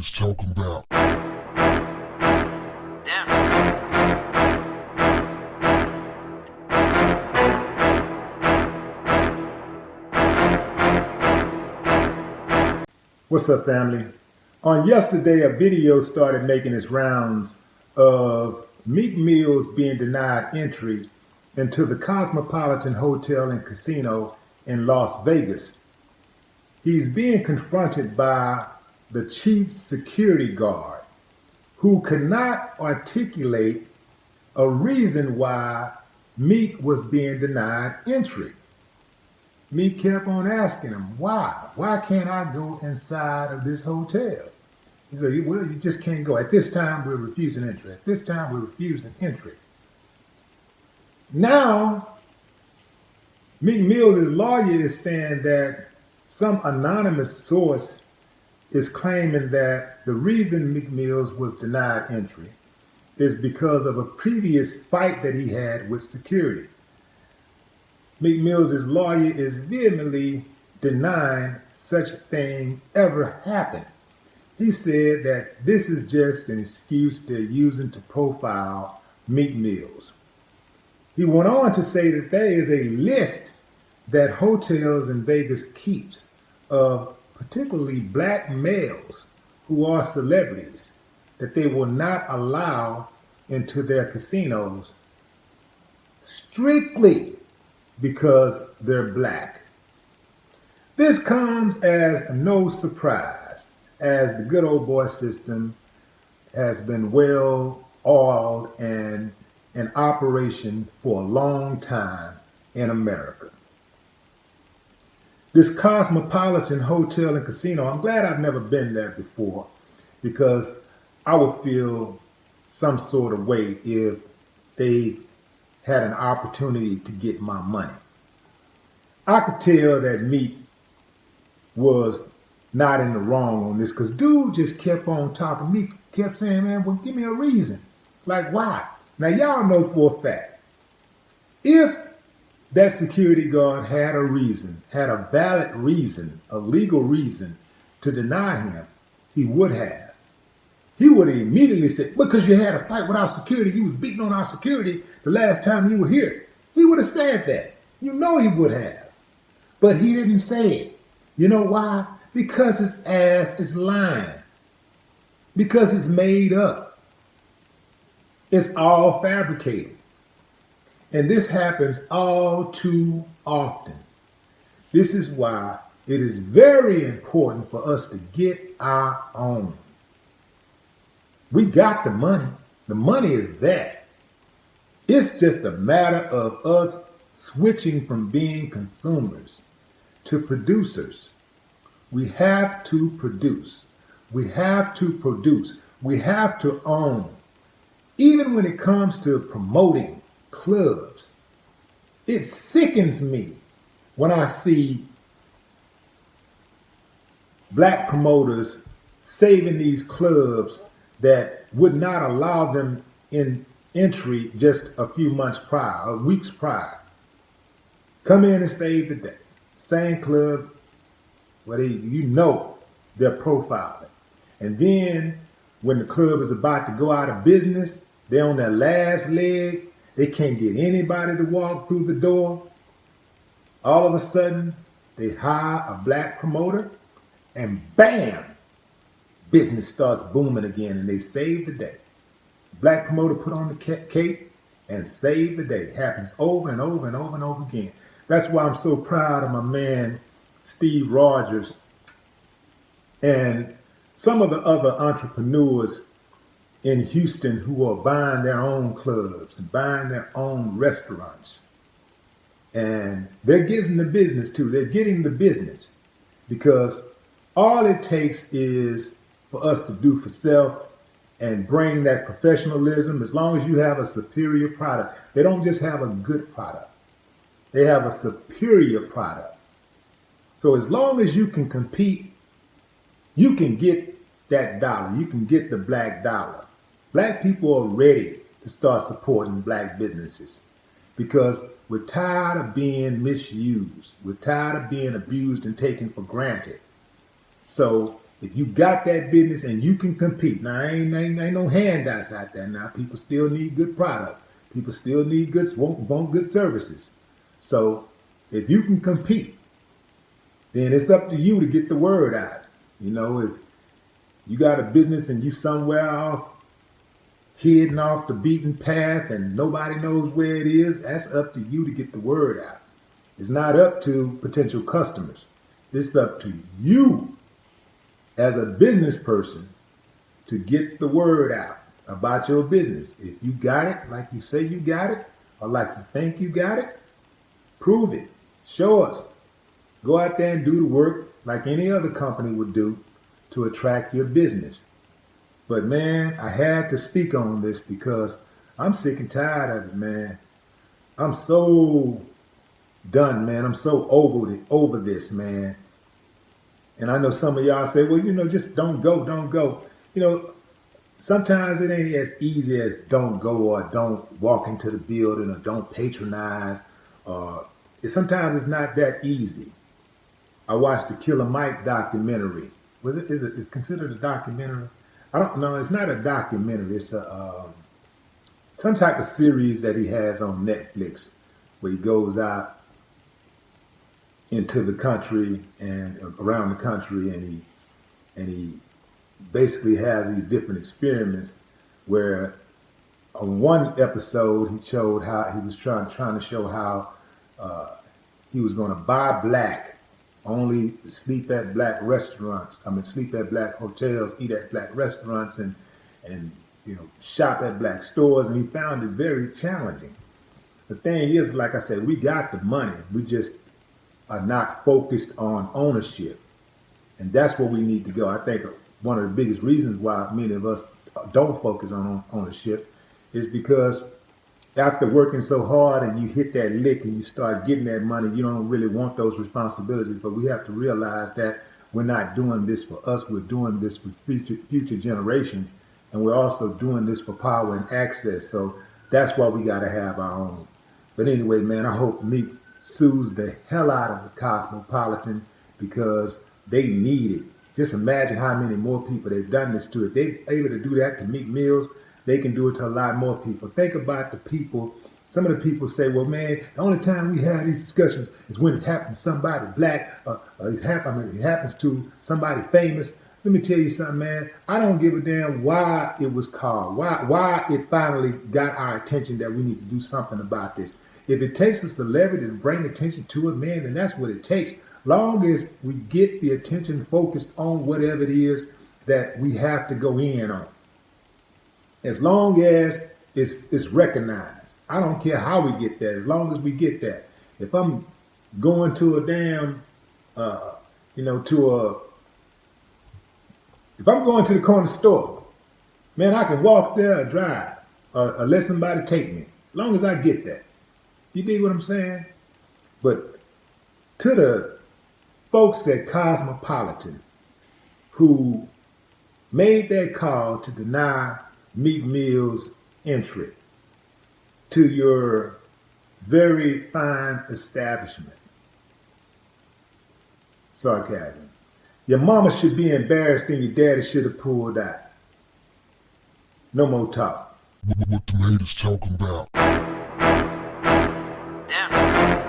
is talking about. What's up, family? On yesterday, a video started making its rounds of Meek Mills being denied entry into the Cosmopolitan Hotel and Casino in Las Vegas. He's being confronted by the chief security guard, who could not articulate a reason why Meek was being denied entry. Meek kept on asking him, why? Why can't I go inside of this hotel? He said, well, you just can't go. At this time, we're refusing entry. At this time, we're refusing entry. Now, Meek Mills' lawyer is saying that some anonymous source is claiming that the reason Meek Mills was denied entry is because of a previous fight that he had with security. Meek Mills' lawyer is vehemently denying such a thing ever happened. He said that this is just an excuse they're using to profile Meek Mills. He went on to say that there is a list that hotels in Vegas keep of particularly black males who are celebrities that they will not allow into their casinos strictly because they're black. This comes as no surprise, as the good old boy system has been well oiled and in operation for a long time in America. This Cosmopolitan Hotel and Casino, I'm glad I've never been there before, because I would feel some sort of way if they had an opportunity to get my money. I could tell that Meek was not in the wrong on this, because dude just kept on talking. Meek kept saying, man, well, give me a reason. Like, why? Now, y'all know for a fact, if that security guard had a reason, had a valid reason, a legal reason to deny him, he would have. He would have immediately said, because you had a fight with our security, you was beating on our security the last time you were here. He would have said that. You know he would have. But he didn't say it. You know why? Because his ass is lying. Because it's made up. It's all fabricated. And this happens all too often. This is why it is very important for us to get our own. We got the money. The money is there. It's just a matter of us switching from being consumers to producers. We have to produce. We have to produce. We have to own. Even when it comes to promoting clubs, it sickens me when I see black promoters saving these clubs that would not allow them in entry just a few months prior, or weeks prior. Come in and save the day. Same club, where they're profiling. And then when the club is about to go out of business, they're on their last leg, they can't get anybody to walk through the door. All of a sudden, they hire a black promoter, and bam, business starts booming again, and they save the day. Black promoter put on the cape and save the day. It happens over and over and over and over again. That's why I'm so proud of my man, Steve Rogers, and some of the other entrepreneurs in Houston who are buying their own clubs and buying their own restaurants. And they're getting the business too. They're getting the business because all it takes is for us to do for self and bring that professionalism. As long as you have a superior product, they don't just have a good product. They have a superior product. So as long as you can compete, you can get that dollar. You can get the black dollar. Black people are ready to start supporting black businesses because we're tired of being misused. We're tired of being abused and taken for granted. So If you got that business and you can compete, now ain't no handouts out there. Now people still need good product. People still need want good services. So if you can compete, then it's up to you to get the word out. You know, if you got a business and you somewhere off, hidden off the beaten path and nobody knows where it is, that's up to you to get the word out. It's not up to potential customers. It's up to you as a business person to get the word out about your business. If you got it, like you say you got it, or like you think you got it, prove it. Show us. Go out there and do the work like any other company would do to attract your business. But man, I had to speak on this because I'm sick and tired of it, man. I'm so done, man. I'm so over this, man. And I know some of y'all say, well, you know, just don't go. You know, sometimes it ain't as easy as don't go or don't walk into the building or don't patronize. Sometimes it's not that easy. I watched the Killer Mike documentary. Is it considered a documentary? I don't know. It's not a documentary. It's some type of series that he has on Netflix where he goes out into the country and around the country, and he basically has these different experiments where on one episode he showed how he was trying to show how he was going to buy black, only sleep at black restaurants. Sleep at black hotels, eat at black restaurants, and you know, shop at black stores. And he found it very challenging. The thing is, like I said, we got the money. We just are not focused on ownership. And that's where we need to go. I think one of the biggest reasons why many of us don't focus on ownership is because after working so hard and you hit that lick and you start getting that money, you don't really want those responsibilities. But we have to realize that we're not doing this for us. We're doing this for future generations. And we're also doing this for power and access. So that's why we got to have our own. But anyway, man, I hope Meek sues the hell out of the Cosmopolitan because they need it. Just imagine how many more people they've done this to. If they're able to do that to Meek Mills, they can do it to a lot more people. Think about the people. Some of the people say, well, man, the only time we have these discussions is when it happens to somebody black, it happens to somebody famous. Let me tell you something, man. I don't give a damn why it was called, why it finally got our attention that we need to do something about this. If it takes a celebrity to bring attention to it, man, then that's what it takes. Long as we get the attention focused on whatever it is that we have to go in on. As long as it's recognized. I don't care how we get there, as long as we get that. If I'm going to a damn, if I'm going to the corner store, man, I can walk there or drive or let somebody take me, as long as I get that. You dig what I'm saying? But to the folks at Cosmopolitan who made that call to deny Meek Mill's entry to your very fine establishment. Sarcasm. Your mama should be embarrassed and your daddy should have pulled out. No more talk. What the haters talking about? Yeah.